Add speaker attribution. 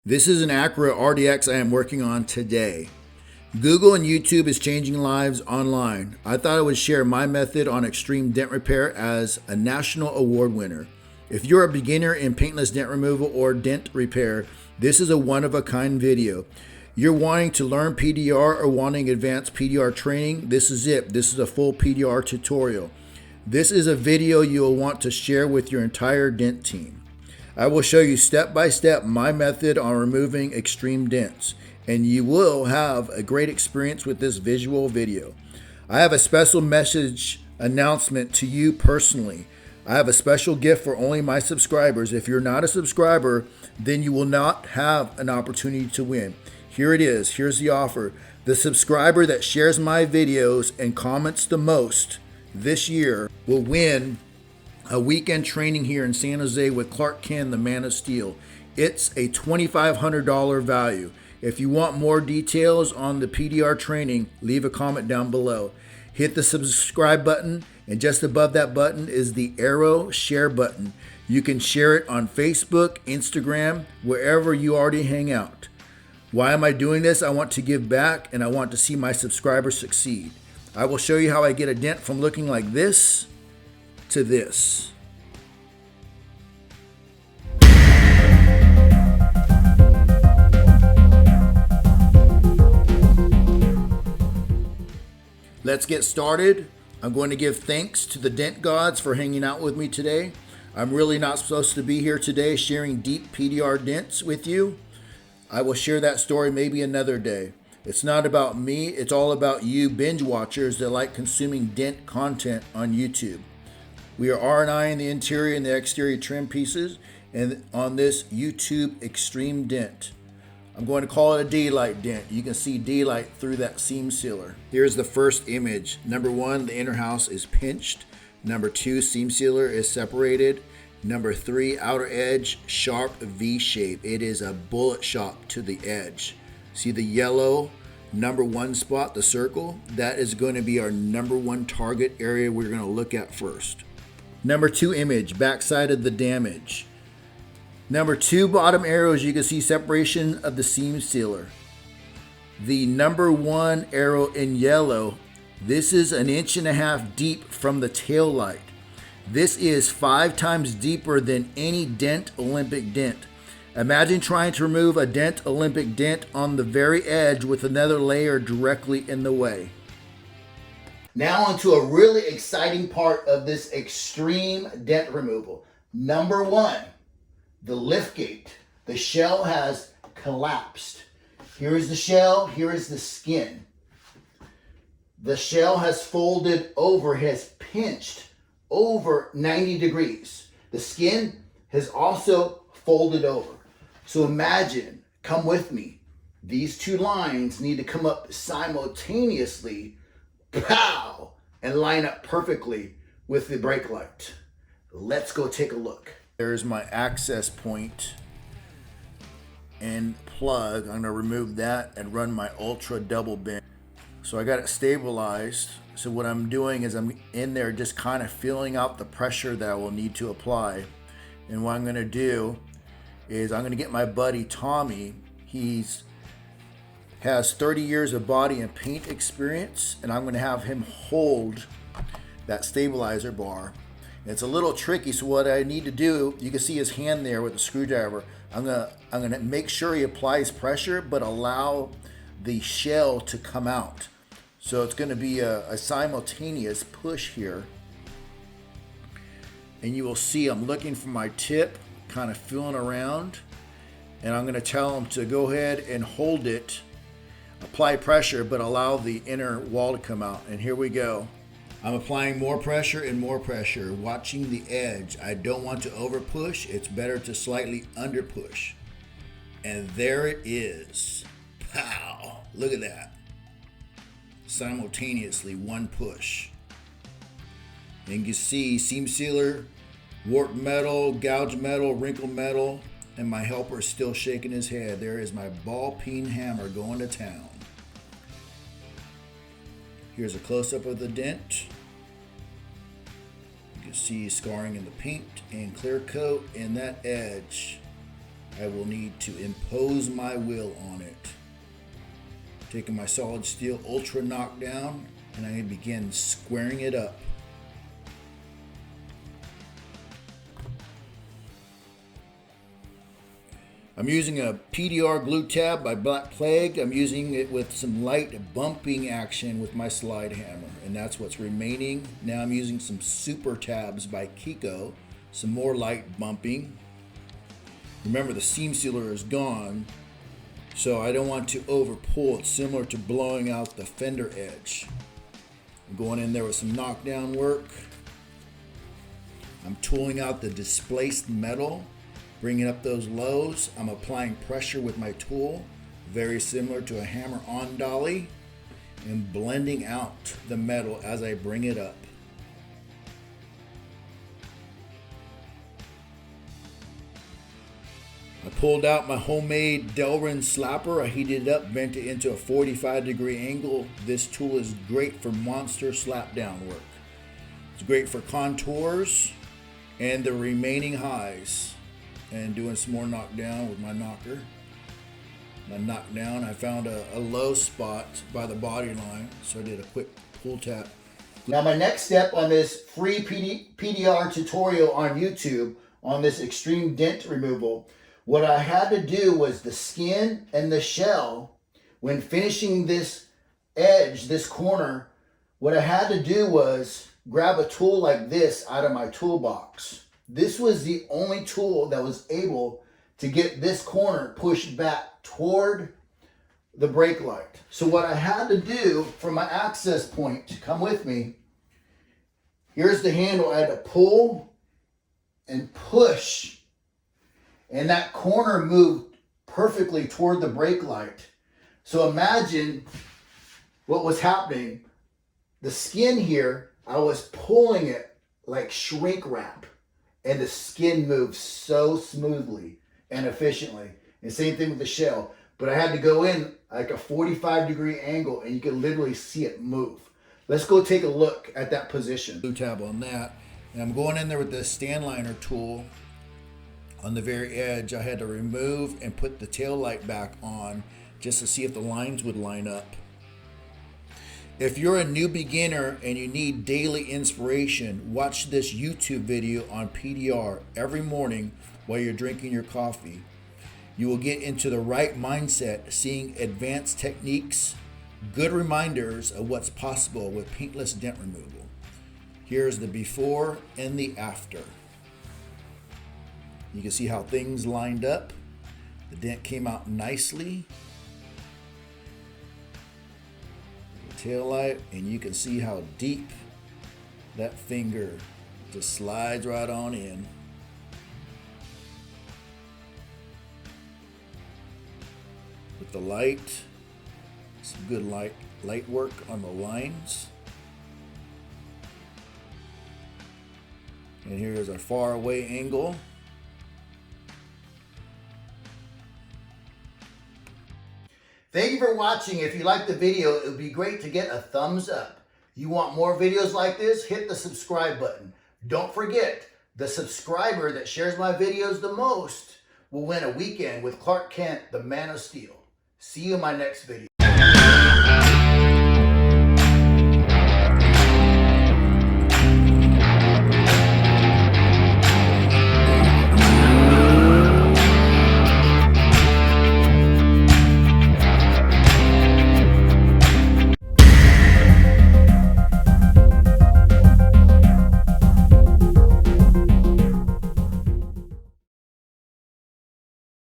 Speaker 1: This is an Acura RDX I am working on today. Google and YouTube is changing lives online. I thought I would share my method on extreme dent repair as a national award winner. If you're a beginner in paintless dent removal or dent repair, this is a one-of-a-kind video. You're wanting to learn PDR or wanting advanced PDR training, this is it. This is a full PDR tutorial. This is a video you will want to share with your entire dent team. I will show you step by step my method on removing extreme dents, and you will have a great experience with this visual video. I have a special message announcement to you personally. I have a special gift for only my subscribers. If you're not a subscriber, then you will not have an opportunity to win. Here it is. Here's the offer. The subscriber that shares my videos and comments the most this year will win a weekend training here in San Jose with Clark Kent, the Man of Steel. It's a $2,500 value. If you want more details on the PDR training, leave a comment down below. Hit the subscribe button, and just above that button is the arrow share button. You can share it on Facebook, Instagram, wherever you already hang out. Why am I doing this? I want to give back, and I want to see my subscribers succeed. I will show you how I get a dent from looking like this to this. Let's get started. I'm going to give thanks to the dent gods for hanging out with me today. I'm really not supposed to be here today sharing deep PDR dents with you. I will share that story maybe another day. It's not about me, it's all about you binge watchers that like consuming dent content on YouTube. We are R&Ing the interior and the exterior trim pieces and on this YouTube extreme dent. I'm going to call it a daylight dent. You can see daylight through that seam sealer. Here's the first image. Number one, the inner house is pinched. Number two, seam sealer is separated. Number three, outer edge, sharp V shape. It is a bullet shot to the edge. See the yellow number one spot, the circle? That is going to be our number one target area we're going to look at first. Number two image, backside of the damage. Number two bottom arrows, you can see separation of the seam sealer. The number one arrow in yellow, this is 1.5 inches deep from the tail light. This is 5 times deeper than any dent Olympic dent. Imagine trying to remove a dent Olympic dent on the very edge with another layer directly in the way. Now onto a really exciting part of this extreme dent removal. Number one, the lift gate. The shell has collapsed. Here is the shell, here is the skin. The shell has folded over, has pinched over 90 degrees. The skin has also folded over. So imagine, come with me, these two lines need to come up simultaneously, pow, and line up perfectly with the brake light. Let's go take a look. There's my access point and plug. I'm gonna remove that and run my ultra double bend. So I got it stabilized. So what I'm doing is I'm in there just kind of feeling out the pressure that I will need to apply. And what I'm gonna do is I'm gonna get my buddy Tommy. Has 30 years of body and paint experience, and I'm gonna have him hold that stabilizer bar. It's a little tricky, so what I need to do, you can see his hand there with the screwdriver. I'm gonna make sure he applies pressure, but allow the shell to come out. So it's gonna be a simultaneous push here. And you will see I'm looking for my tip, kind of feeling around, and I'm gonna tell him to go ahead and hold it, apply pressure, but allow the inner wall to come out. And here we go. I'm applying more pressure and more pressure, watching the edge. I don't want to over push. It's better to slightly under push. And there it is. Pow! Look at that. Simultaneously, one push. And you can see seam sealer, warped metal, gouged metal, wrinkled metal, and my helper is still shaking his head. There is my Ballpeen Hammer going to town. Here's a close-up of the dent. You can see scarring in the paint and clear coat in that edge. I will need to impose my will on it. Taking my solid steel ultra knockdown, and I begin squaring it up. I'm using a PDR glue tab by Black Plague. I'm using it with some light bumping action with my slide hammer, and that's what's remaining. Now I'm using some super tabs by Kiko, some more light bumping. Remember, the seam sealer is gone, so I don't want to over pull. It's similar to blowing out the fender edge. I'm going in there with some knockdown work. I'm tooling out the displaced metal, bringing up those lows. I'm applying pressure with my tool, very similar to a hammer-on dolly, and blending out the metal as I bring it up. I pulled out my homemade Delrin slapper. I heated it up, bent it into a 45-degree angle. This tool is great for monster slap down work. It's great for contours and the remaining highs. And doing some more knockdown with my knocker. My knockdown, I found a low spot by the body line, so I did a quick pull tap. Now my next step on this free PDR tutorial on YouTube on this extreme dent removal, what I had to do was the skin and the shell. When finishing this edge, this corner, what I had to do was grab a tool like this out of my toolbox. This was the only tool that was able to get this corner pushed back toward the brake light. So what I had to do from my access point, come with me, here's the handle. I had to pull and push, and that corner moved perfectly toward the brake light. So imagine what was happening. The skin here, I was pulling it like shrink wrap. And the skin moves so smoothly and efficiently. And same thing with the shell. But I had to go in like a 45-degree angle, and you can literally see it move. Let's go take a look at that position. Blue tab on that. And I'm going in there with the stand liner tool on the very edge. I had to remove and put the tail light back on just to see if the lines would line up. If you're a new beginner and you need daily inspiration, watch this YouTube video on PDR every morning while you're drinking your coffee. You will get into the right mindset, seeing advanced techniques, good reminders of what's possible with paintless dent removal. Here's the before and the after. You can see how things lined up. The dent came out nicely. Tail light, and you can see how deep that finger just slides right on in. With the light, some good light work on the lines. And here is our far away angle. Thank you for watching. If you liked the video, it would be great to get a thumbs up. You want more videos like this? Hit the subscribe button. Don't forget, the subscriber that shares my videos the most will win a weekend with Clark Kent, the Man of Steel. See you in my next video.